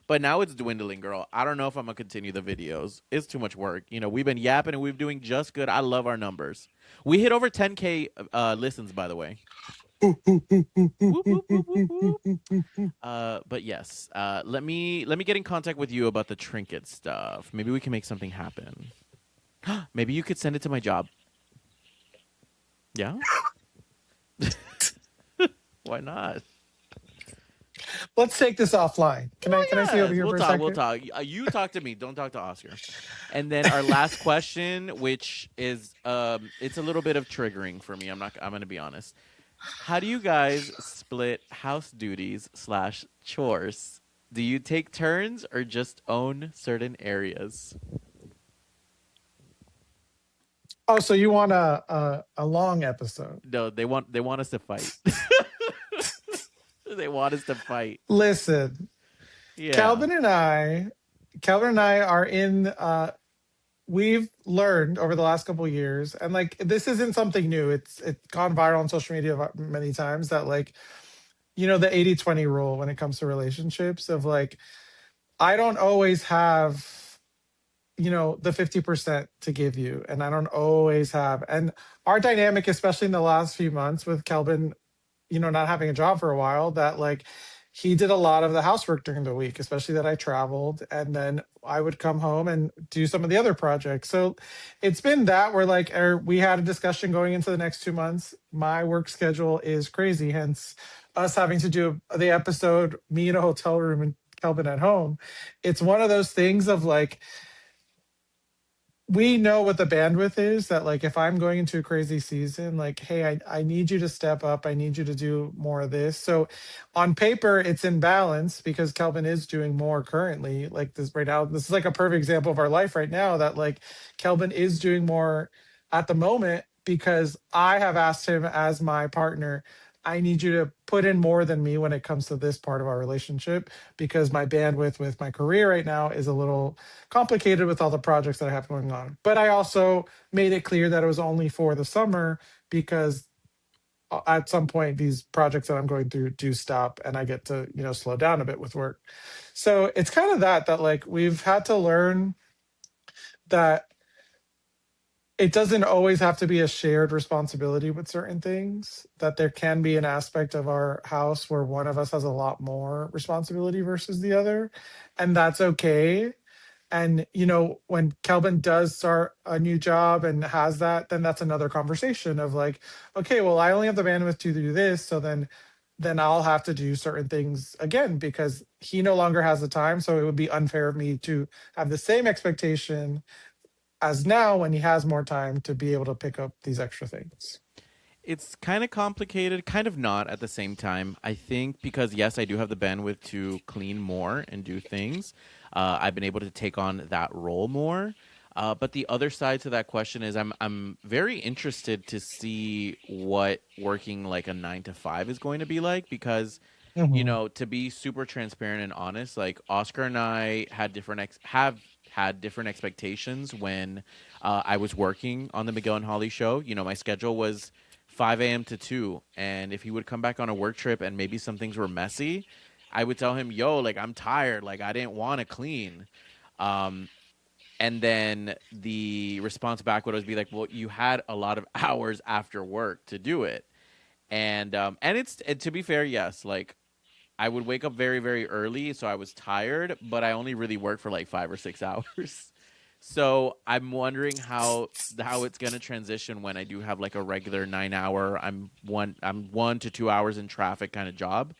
But now it's dwindling, girl. I don't know if I'm gonna continue the videos. It's too much work. You know, we've been yapping and we're doing just good. I love our numbers. We hit over 10K listens, by the way. Whoop, whoop, whoop, whoop, whoop. But yes, let me get in contact with you about the trinket stuff. Maybe we can make something happen. Maybe you could send it to my job. Yeah, why not? Let's take this offline. Well, Can I stay over yes, here we'll for a talk. We'll second? talk. You talk to me. Don't talk to Oscar. And then our last question, which is it's a little bit of triggering for me. I'm gonna be honest. How do you guys split house duties slash chores? Do you take turns or just own certain areas? Oh, so you want a long episode? No, they want us to fight. They want us to fight. Listen, Yeah. Calvin and I, Calvin and I are in. We've learned over the last couple of years, and like this isn't something new. It's gone viral on social media many times that like the 80/20 rule when it comes to relationships of like I don't always have the 50% to give you, and I don't always have. And our dynamic, especially in the last few months with Kelvin, not having a job for a while, that like he did a lot of the housework during the week, especially that I traveled, and then I would come home and do some of the other projects. So it's been that where like we had a discussion going into the next 2 months. My work schedule is crazy, hence us having to do the episode, me in a hotel room and Kelvin at home. It's one of those things of like we know what the bandwidth is that like if I'm going into a crazy season, like hey, I need you to step up, I need you to do more of this. So on paper it's in balance because Kelvin is doing more currently, like this right now. This is like a perfect example of our life right now that like Kelvin is doing more at the moment because I have asked him as my partner, I need you to put in more than me when it comes to this part of our relationship because my bandwidth with my career right now is a little complicated with all the projects that I have going on. But I also made it clear that it was only for the summer because at some point these projects that I'm going through do stop and I get to, slow down a bit with work. So it's kind of that like we've had to learn that it doesn't always have to be a shared responsibility with certain things, that there can be an aspect of our house where one of us has a lot more responsibility versus the other, and that's okay. And when Kelvin does start a new job and has that, then that's another conversation of like, okay, well, I only have the bandwidth to do this, so then I'll have to do certain things again because he no longer has the time. So it would be unfair of me to have the same expectation as now when he has more time to be able to pick up these extra things. It's kind of complicated, kind of not at the same time. I think because yes, I do have the bandwidth to clean more and do things. I've been able to take on that role more. But the other side to that question is I'm very interested to see what working like a 9 to 5 is going to be like because Mhm. to be super transparent and honest, like Oscar and I had have had different expectations when I was working on the Miguel and Holly show. My schedule was 5 a.m. to 2, and if he would come back on a work trip and maybe some things were messy, I would tell him, "Yo, like I'm tired, like I didn't want to clean." Um, and then the response back would always be like, "Well, you had a lot of hours after work to do it." And to be fair, yes, like I would wake up very, very early, so I was tired, but I only really worked for like 5 or 6 hours. So I'm wondering how it's gonna transition when I do have like a regular 9 hour. I'm 1 to 2 hours in traffic kind of job,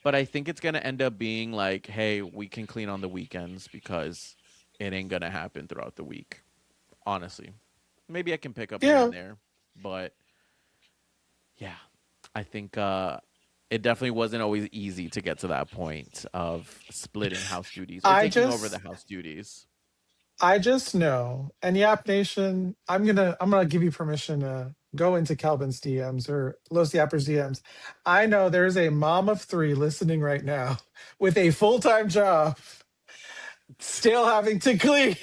but I think it's gonna end up being like, hey, we can clean on the weekends because it ain't gonna happen throughout the week. Honestly, maybe I can pick up here Yeah, and there, but yeah, I think it definitely wasn't always easy to get to that point of splitting house duties or I taking over the just house duties. I just know, and Yap Nation, I'm gonna give you permission to go into Calvin's DMs or Los Yappers DMs. I know there's a mom of three listening right now with a full time job, still having to clean,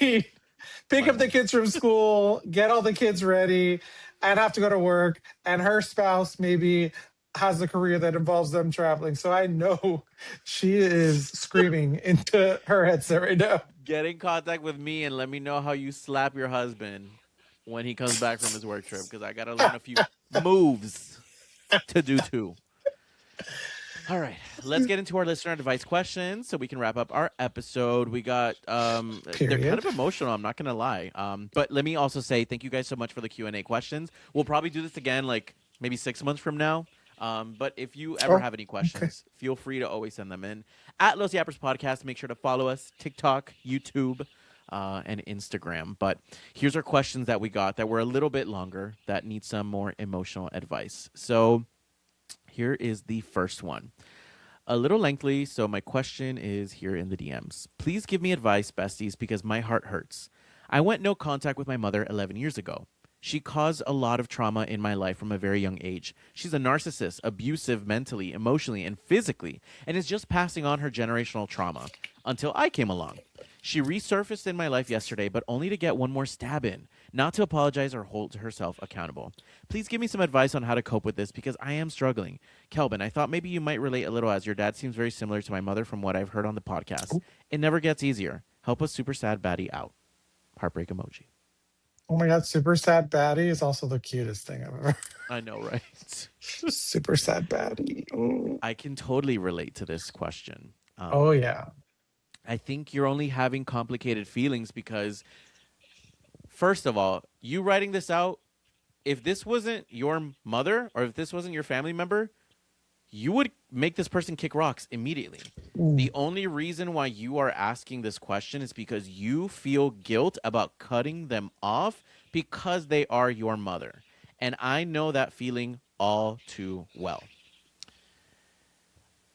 pick My up the mom. kids from school, get all the kids ready, and have to go to work. And her spouse maybe has a career that involves them traveling. So I know she is screaming into her headset right now. Get in contact with me and let me know how you slap your husband when he comes back from his work trip because I got to learn a few moves to do too. All right, let's get into our listener advice questions so we can wrap up our episode. We got they're kind Period. of emotional, I'm not going to lie. But let me also say thank you guys so much for the Q&A questions. We'll probably do this again like maybe 6 months from now. But if you ever Oh, have any okay. questions, feel free to always send them in at Los Yappers Podcast. Make sure to follow us TikTok, YouTube, and Instagram. But here's our questions that we got that were a little bit longer that need some more emotional advice. So here is the first one. A little lengthy, so my question is here in the DMs. Please give me advice, besties, because my heart hurts. I went no contact with my mother 11 years ago. She caused a lot of trauma in my life from a very young age. She's a narcissist, abusive mentally, emotionally, and physically, and is just passing on her generational trauma until I came along. She resurfaced in my life yesterday, but only to get one more stab in, not to apologize or hold herself accountable. Please give me some advice on how to cope with this because I am struggling. Kelvin, I thought maybe you might relate a little as your dad seems very similar to my mother from what I've heard on the podcast. It never gets easier. Help a super sad baddie out. Heartbreak emoji. Oh my God, super sad baddie is also the cutest thing I've ever. I know, right? Super sad baddie. Oh, I can totally relate to this question. oh yeah. I think you're only having complicated feelings because, first of all, you writing this out, if this wasn't your mother or if this wasn't your family member, you would make this person kick rocks immediately. Mm. The only reason why you are asking this question is because you feel guilt about cutting them off because they are your mother. And I know that feeling all too well.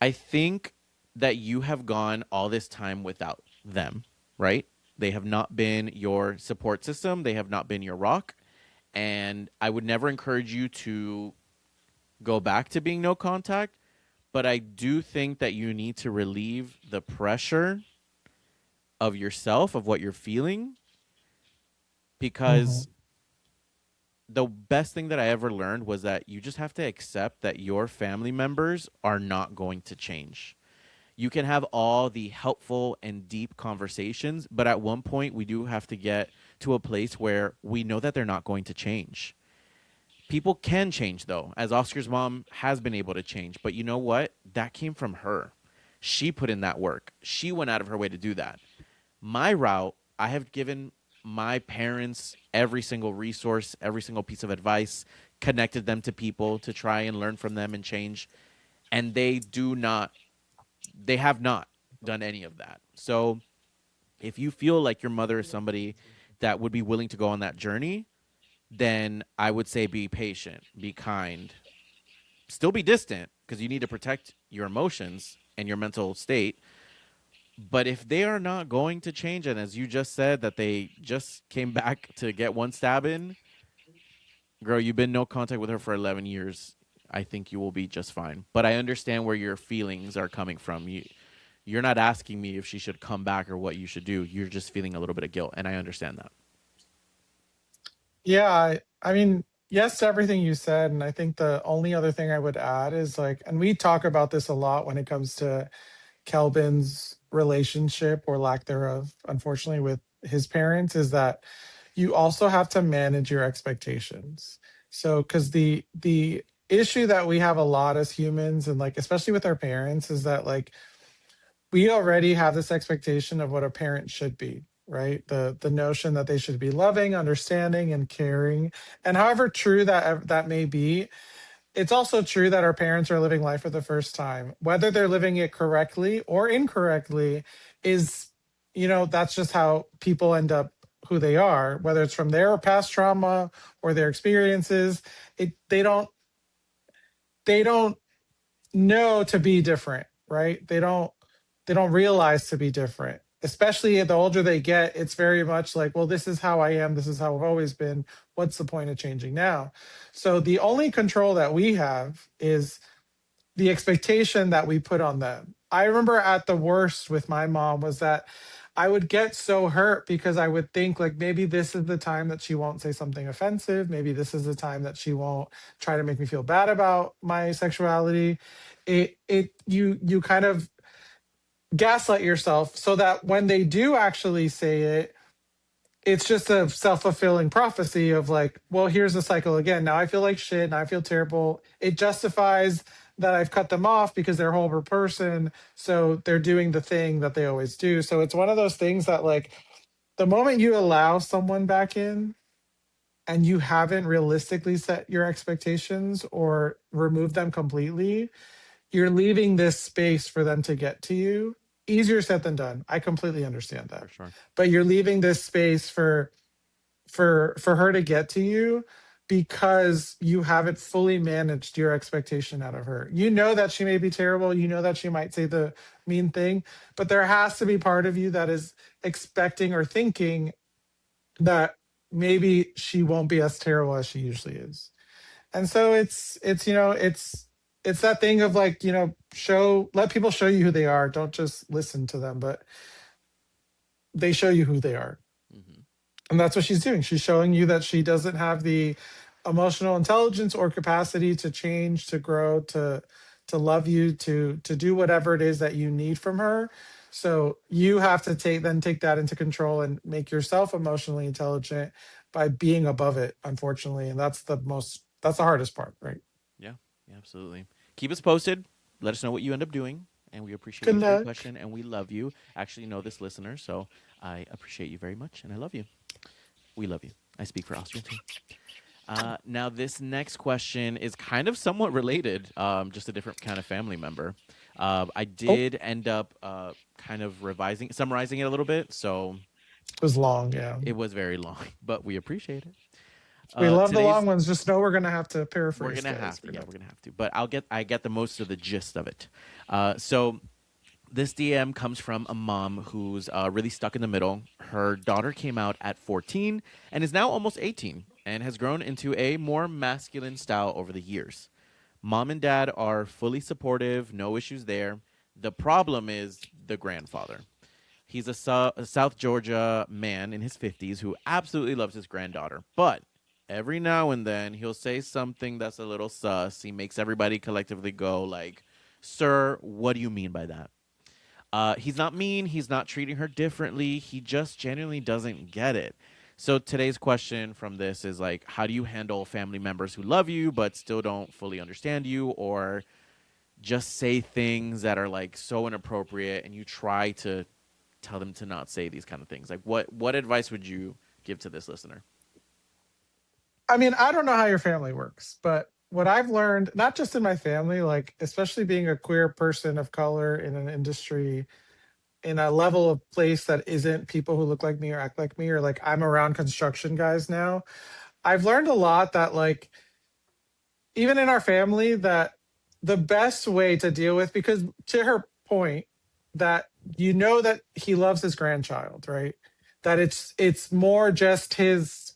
I think that you have gone all this time without them, right? They have not been your support system, they have not been your rock. And I would never encourage you to go back to being no contact, but I do think that you need to relieve the pressure of yourself, of what you're feeling, Mhm. because the best thing that I ever learned was that you just have to accept that your family members are not going to change. You can have all the helpful and deep conversations, but at one point we do have to get to a place where we know that they're not going to change. People can change though, as Oscar's mom has been able to change, but you know what? That came from her. She put in that work. She went out of her way to do that. My route, I have given my parents every single resource, every single piece of advice, connected them to people to try and learn from them and change, and they have not done any of that. So if you feel like your mother is somebody that would be willing to go on that journey, then I would say be patient, be kind, still be distant because you need to protect your emotions and your mental state. But if they are not going to change, and as you just said, that they just came back to get one stab in, girl, you've been no contact with her for 11 years. I think you will be just fine. But I understand where your feelings are coming from. You're not asking me if she should come back or what you should do. You're just feeling a little bit of guilt, and I understand that. Yeah, I mean, yes to everything you said. And I think the only other thing I would add is like, and we talk about this a lot when it comes to Kelvin's relationship or lack thereof, unfortunately, with his parents, is that you also have to manage your expectations. So, because the issue that we have a lot as humans, and like especially with our parents, is that like we already have this expectation of what a parent should be, right? The notion that they should be loving, understanding, and caring. And however true that may be, it's also true that our parents are living life for the first time. Whether they're living it correctly or incorrectly is, that's just how people end up who they are, whether it's from their past trauma or their experiences. It they don't know to be different, right? They don't realize to be different. especially the older they get, it's very much like, well, this is how I am, this is how I've always been, what's the point of changing now? So the only control that we have is the expectation that we put on them. I remember at the worst with my mom was that I would get so hurt because I would think like maybe this is the time that she won't say something offensive, maybe this is the time that she won't try to make me feel bad about my sexuality. You kind of gaslight yourself so that when they do actually say it, it's just a self-fulfilling prophecy of like, well, here's the cycle again. Now I feel like shit. Now I feel terrible. It justifies that I've cut them off because they're a horrible person. So they're doing the thing that they always do. So it's one of those things that like the moment you allow someone back in and you haven't realistically set your expectations or remove them completely, you're leaving this space for them to get to you. Easier said than done. I completely understand For that. sure. But you're leaving this space for her to get to you because you haven't fully managed your expectation out of her. You know that she may be terrible, you know that she might say the mean thing, but there has to be part of you that is expecting or thinking that maybe she won't be as terrible as she usually is. And so it's it's that thing of like, let people show you who they are. Don't just listen to them, but they show you who they are. Hmm. And that's what she's doing. She's showing you that she doesn't have the emotional intelligence or capacity to change, to grow, to love you, to do whatever it is that you need from her. So you have to take that into control and make yourself emotionally intelligent by being above it, unfortunately. And that's the hardest part, right? Yeah, yeah, absolutely. Keep us posted. Let us know what you end up doing. And we appreciate Good you for your luck. question. And we love you. Actually, know this listener. So I appreciate you very much. And I love you. We love you. I speak for Austrian too. Now, this next question is kind of somewhat related, just a different kind of family member. I Oh, did end up kind of summarizing it a little bit. So it was long, yeah. it was very long, but we appreciate it. We love the Today's long ones. Just know we're gonna have to we're paraphrase, gonna guys. have to, yeah, we're gonna have to. But I get the most of the gist of it. So this DM comes from a mom who's really stuck in the middle. Her daughter came out at 14 and is now almost 18 and has grown into a more masculine style over the years. Mom and dad are fully supportive, no issues there. The problem is the grandfather. He's a South Georgia man in his 50s who absolutely loves his granddaughter. But every now and then he'll say something that's a little sus. He makes everybody collectively go like, "Sir, what do you mean by that?" He's not mean. He's not treating her differently. He just genuinely doesn't get it. So today's question from this is like, how do you handle family members who love you but still don't fully understand you, or just say things that are like so inappropriate, and you try to tell them to not say these kind of things? Like, what advice would you give to this listener? I mean, I don't know how your family works, but what I've learned, not just in my family, like especially being a queer person of color in an industry, in a level of place that isn't people who look like me or act like me, or like I'm around construction guys now. I've learned a lot that like even in our family that the best way to deal with, because to her point that that he loves his grandchild, right? That it's more just his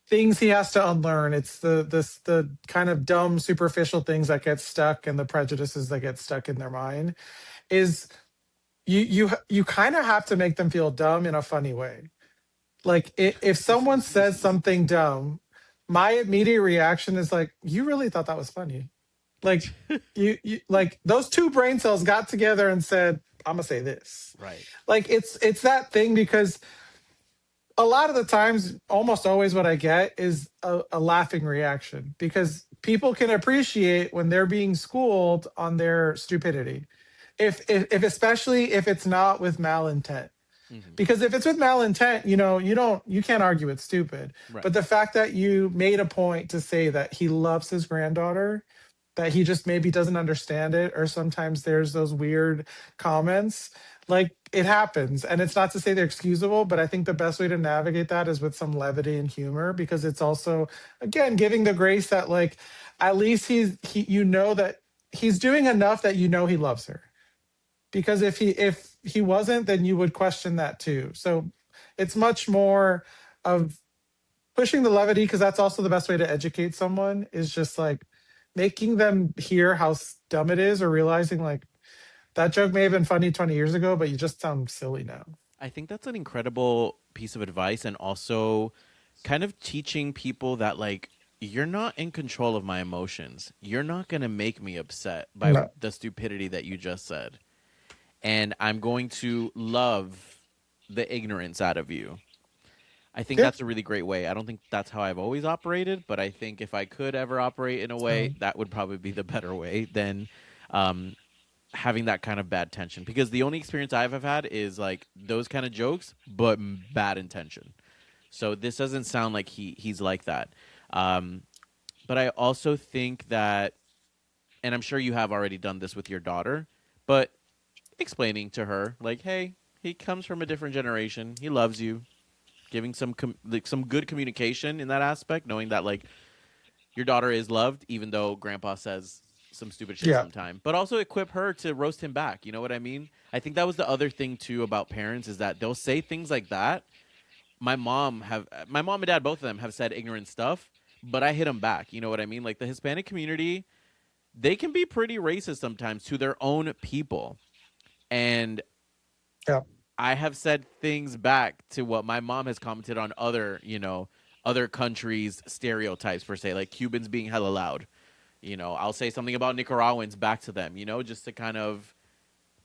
things he has to unlearn. It's the kind of dumb superficial things that get stuck and the prejudices that get stuck in their mind. Is you kind of have to make them feel dumb in a funny way. Like if someone says something dumb, my immediate reaction is like, you really thought that was funny? Like you like those two brain cells got together and said, I'm gonna say this. Right. Like it's that thing because a lot of the times, almost always what I get is a laughing reaction because people can appreciate when they're being schooled on their stupidity. If especially if it's not with malintent. Hmm. Because if it's with malintent, you can't argue it's stupid. Right. But the fact that you made a point to say that he loves his granddaughter, that he just maybe doesn't understand it, or sometimes there's those weird comments, like it happens. And it's not to say they're excusable, but I think the best way to navigate that is with some levity and humor, because it's also, again, giving the grace that like at least that he's doing enough that he loves her. Because he wasn't, then you would question that too. So it's much more of pushing the levity, because that's also the best way to educate someone, is just like making them hear how dumb it is, or realizing like that joke may have been funny 20 years ago, but you just sound silly now. I think that's an incredible piece of advice, and also kind of teaching people that like you're not in control of my emotions. You're not going to make me upset by No. the stupidity that you just said. And I'm going to love the ignorance out of you. I think Yeah. that's a really great way. I don't think that's how I've always operated, but I think if I could ever operate in a way, So that would probably be the better way than um, having that kind of bad tension. Because the only experience I've have had is like those kind of jokes, but bad intention. So this doesn't sound like he's like that. Um, but I also think that, and I'm sure you have already done this with your daughter, but explaining to her like, hey, he comes from a different generation. He loves you. Giving some like some good communication in that aspect, knowing that like your daughter is loved, even though Grandpa says some stupid shit yeah. sometime. But also equip her to roast him back. You know what I mean? I think that was the other thing too about parents is that they'll say things like that. My mom and dad, both of them have said ignorant stuff, but I hit them back. You know what I mean? Like the Hispanic community, they can be pretty racist sometimes to their own people, and Yeah. I have said things back to what my mom has commented on other, other countries' stereotypes per se, like Cubans being hella loud. I'll say something about Nicaraguans back to them, just to kind of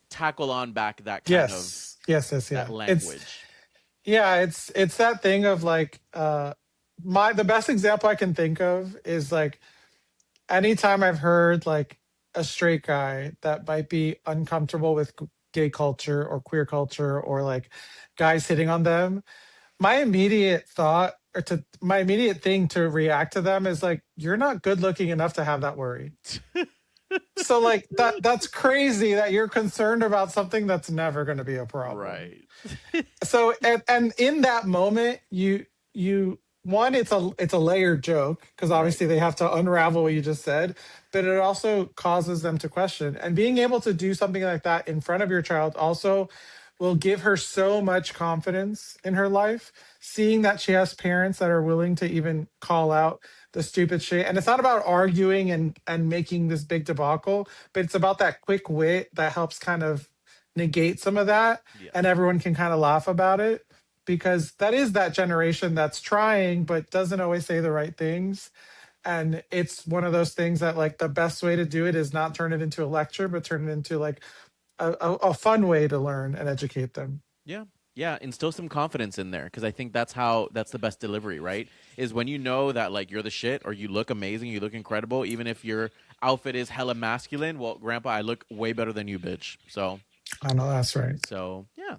tackle on back that kind of Yes. Yes. Yes. that Yeah. language. It's that thing of like my the best example I can think of is like anytime I've heard like a straight guy that might be uncomfortable with gay culture or queer culture, or like guys hitting on them, my immediate thought, or to my immediate thing to react to them, is like, you're not good looking enough to have that worry. So like that's crazy that you're concerned about something that's never going to be a problem. Right. So and in that moment, you one, it's a layered joke, because Right. obviously they have to unravel what you just said, but it also causes them to question. And being able to do something like that in front of your child also will give her so much confidence in her life, seeing that she has parents that are willing to even call out the stupid shit. And it's not about arguing and making this big debacle, but it's about that quick wit that helps kind of negate some of that, and Yes. everyone can kind of laugh about it, because that is that generation that's trying but doesn't always say the right things. And it's one of those things that like the best way to do it is not turn it into a lecture, but turn it into like a fun way to learn and educate them. Yeah. Yeah, instill some confidence in there because I think that's the best delivery, right? Is when you know that like you're the shit or you look amazing, you look incredible, even if your outfit is hella masculine. Well, Grandpa, I look way better than you, bitch. I know that's right. Yeah.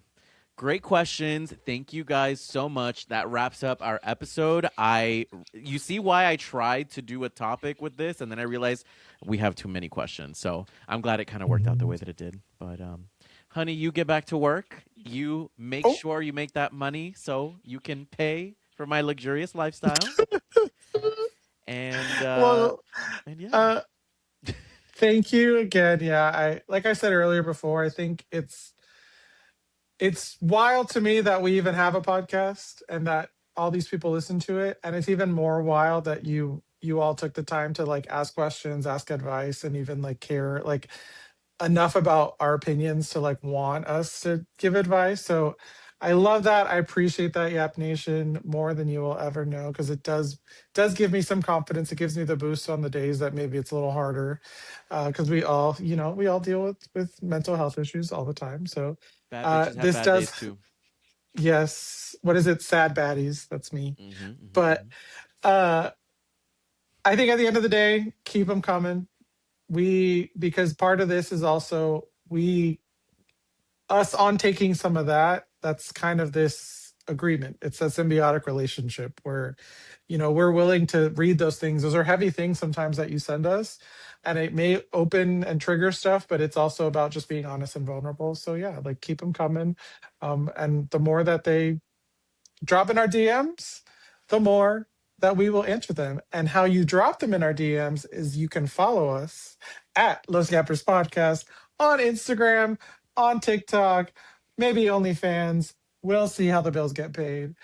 Great questions. Thank you guys so much. That wraps up our episode. You see why I tried to do a topic with this and then I realized we have too many questions. So, I'm glad it kind of worked out the way that it did. But honey, you get back to work. You make Oh, sure you make that money so you can pay for my luxurious lifestyle. And well, and yeah. uh, thank you again. Yeah, I like I said earlier before, I think it's wild to me that we even have a podcast and that all these people listen to it, and it's even more wild that you all took the time to like ask questions, ask advice, and even like care like enough about our opinions to like want us to give advice. So I love that. I appreciate that, Yap Nation, more than you will ever know, because it does give me some confidence. It gives me the boost on the days that maybe it's a little harder, because we all deal with mental health issues all the time. So Bad bitches have this bad days does, too. yes, what is it, sad baddies, that's me. Mhm. Mhm. But Mhm. uh I think at the end of the day, keep them coming. We, because part of this is also we, us on taking some of that, that's kind of this agreement. It's a symbiotic relationship where we're willing to read those things. Those are heavy things sometimes that you send us, and it may open and trigger stuff, but it's also about just being honest and vulnerable. So yeah, like keep them coming. And the more that they drop in our DMs, the more that we will answer them. And how you drop them in our DMs is you can follow us at Los Gappers Podcast on Instagram. on TikTok, maybe OnlyFans. We'll see how the bills get paid.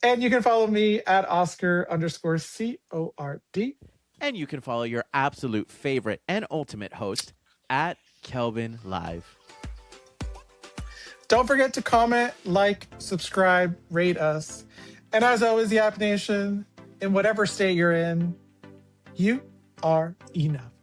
And you can follow me at Oscar_CORD. And you can follow your absolute favorite and ultimate host at Kelvin Live. Don't forget to comment, like, subscribe, rate us. And as always, Yap Nation, in whatever state you're in, you are enough.